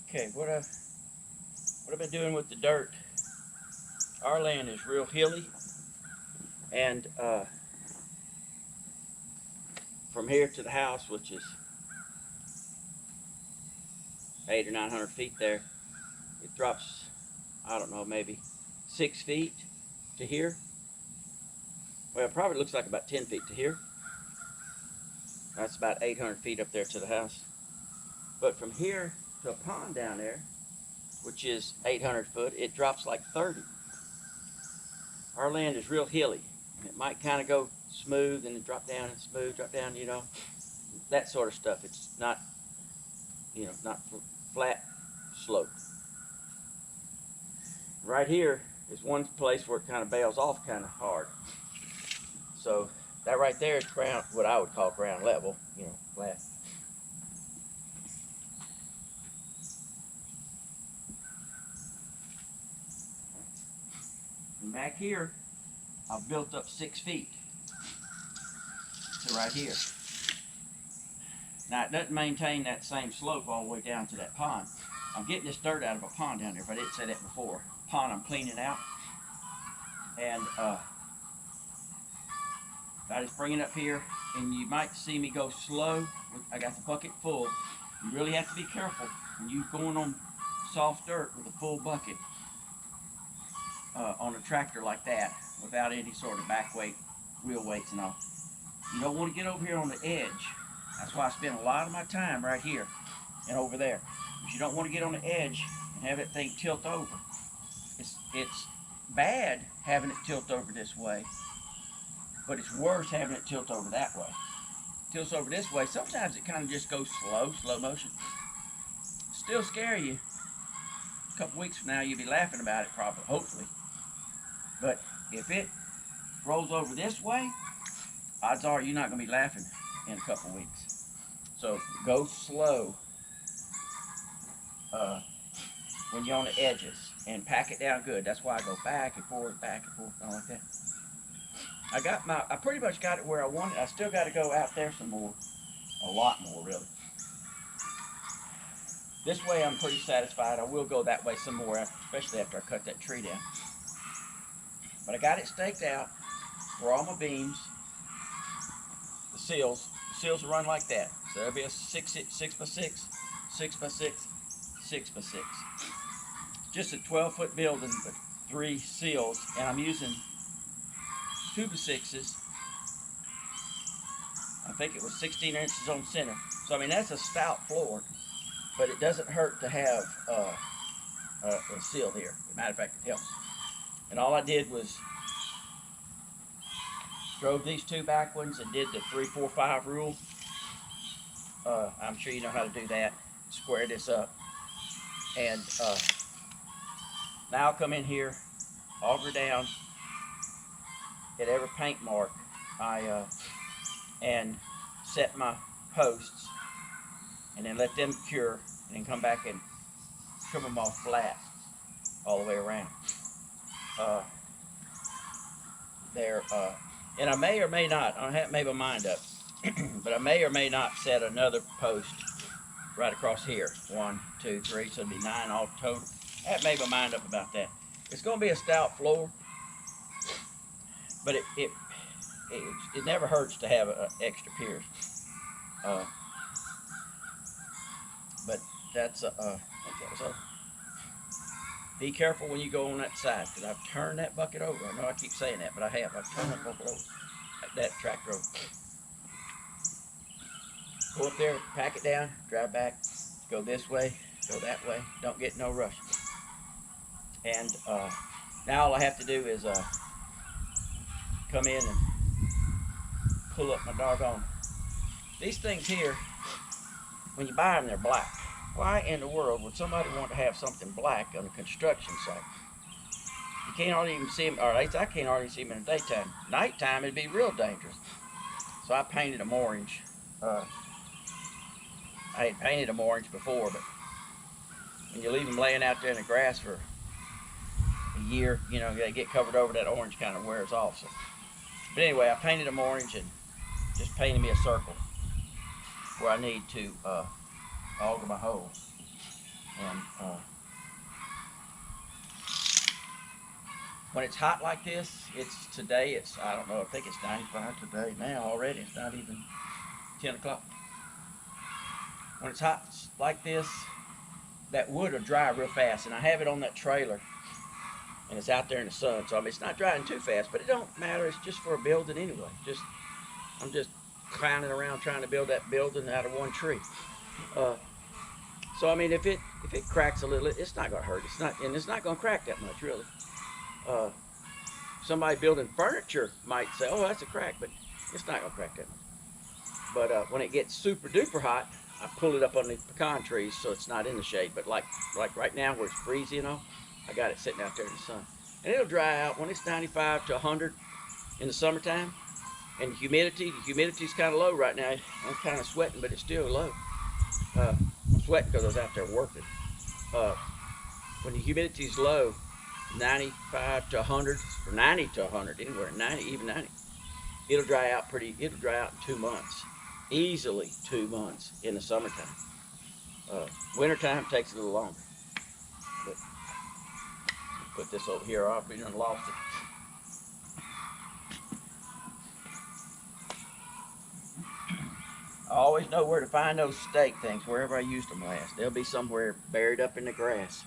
Okay, what I've been doing with the dirt. Our land is real hilly, and from here to the house, which is 800 or 900 feet there, it drops, I don't know, maybe 6 feet to here. Well, it probably looks like about 10 feet to here. That's about 800 feet up there to the house. But from here to a pond down there, which is 800 foot, it drops like 30. Our land is real hilly. It might kind of go smooth and then drop down and smooth, drop down, you know, that sort of stuff. It's not, you know, not flat slope. Right here is one place where it kind of bails off kind of hard. So that right there is ground, what I would call ground level, you know, flat. And back here, I've built up 6 feet to right here. Now, it doesn't maintain that same slope all the way down to that pond. I'm getting this dirt out of a pond down there, but I didn't say that before. Pond I'm cleaning out. And I just bring it up here, and you might see me go slow. I got the bucket full. You really have to be careful when you're going on soft dirt with a full bucket on a tractor like that without any sort of back weight, wheel weights and all. You don't want to get over here on the edge. That's why I spend a lot of my time right here and over there. But you don't want to get on the edge and have that thing tilt over. It's bad having it tilt over this way, but it's worse having it tilt over that way. It tilts over this way. Sometimes it kind of just goes slow motion. Still scare you. A couple weeks from now, you'll be laughing about it probably, hopefully. But if it rolls over this way, odds are you're not going to be laughing in a couple weeks. So go slow when you're on the edges and pack it down good. That's why I go back and forth, all like that. I pretty much got it where I want it. I still got to go out there some more, a lot more really. This way I'm pretty satisfied. I will go that way some more, especially after I cut that tree down. But I got it staked out for all my beams. The seals will run like that. So there'll be a 6 by 6, 6 by 6, 6 by 6. Just a 12-foot building with 3 seals, and I'm using 2 by 6s. I think it was 16 inches on center. So I mean that's a stout floor, but it doesn't hurt to have a seal here. As a matter of fact, it helps. And all I did was drove these 2 back ones and did the 3, 4, 5 rule. I'm sure you know how to do that. Square this up. And now I'll come in here, auger down at every paint mark, and set my posts, and then let them cure, and then come back and trim them off flat all the way around. And I may or may not, I haven't made my mind up, but I may or may not set another post right across here. 1, 2, 3, so it'll be 9 all total. I haven't made my mind up about that. It's going to be a stout floor, but it never hurts to have extra piers. But that's so. Be careful when you go on that side, because I've turned that bucket over. I know I keep saying that, but I have. I've turned that bucket over, that tractor over. Go up there, pack it down, drive back, go this way, go that way. Don't get no rush. And now all I have to do is come in and pull up my doggone. These things here, when you buy them, they're black. Why in the world would somebody want to have something black on a construction site? You can't hardly even see them, or at least I can't hardly see them in the daytime. Nighttime, it'd be real dangerous. So I painted them orange. I had painted them orange before, but when you leave them laying out there in the grass for a year, you know, they get covered over, that orange kind of wears off. So. But anyway, I painted them orange and just painted me a circle where I need to auger my holes. And when it's hot like this, today it's, I don't know, I think it's 95 today now already. It's not even 10 o'clock. When it's hot like this, that wood will dry real fast. And I have it on that trailer, and it's out there in the sun. So I mean, it's not drying too fast, but it don't matter. It's just for a building anyway. I'm just clowning around trying to build that building out of one tree. So I mean, if it cracks a little, it's not gonna hurt. It's not gonna crack that much, really. Somebody building furniture might say, "Oh, that's a crack," but it's not gonna crack that much. But when it gets super duper hot, I pull it up underneath pecan trees so it's not in the shade. But like right now where it's freezing, you know, I got it sitting out there in the sun, and it'll dry out when it's 95 to 100 in the summertime. And the humidity's kind of low right now. I'm kind of sweating, but it's still low. I'm sweating because I was out there working. When the humidity's low, 95 to 100, or 90 to 100, anywhere, 90, even 90, it'll dry out in 2 months. Easily 2 months in the summertime. Wintertime takes a little longer. But put this over here off, we done lost it. I always know where to find those stake things wherever I used them last. They'll be somewhere buried up in the grass.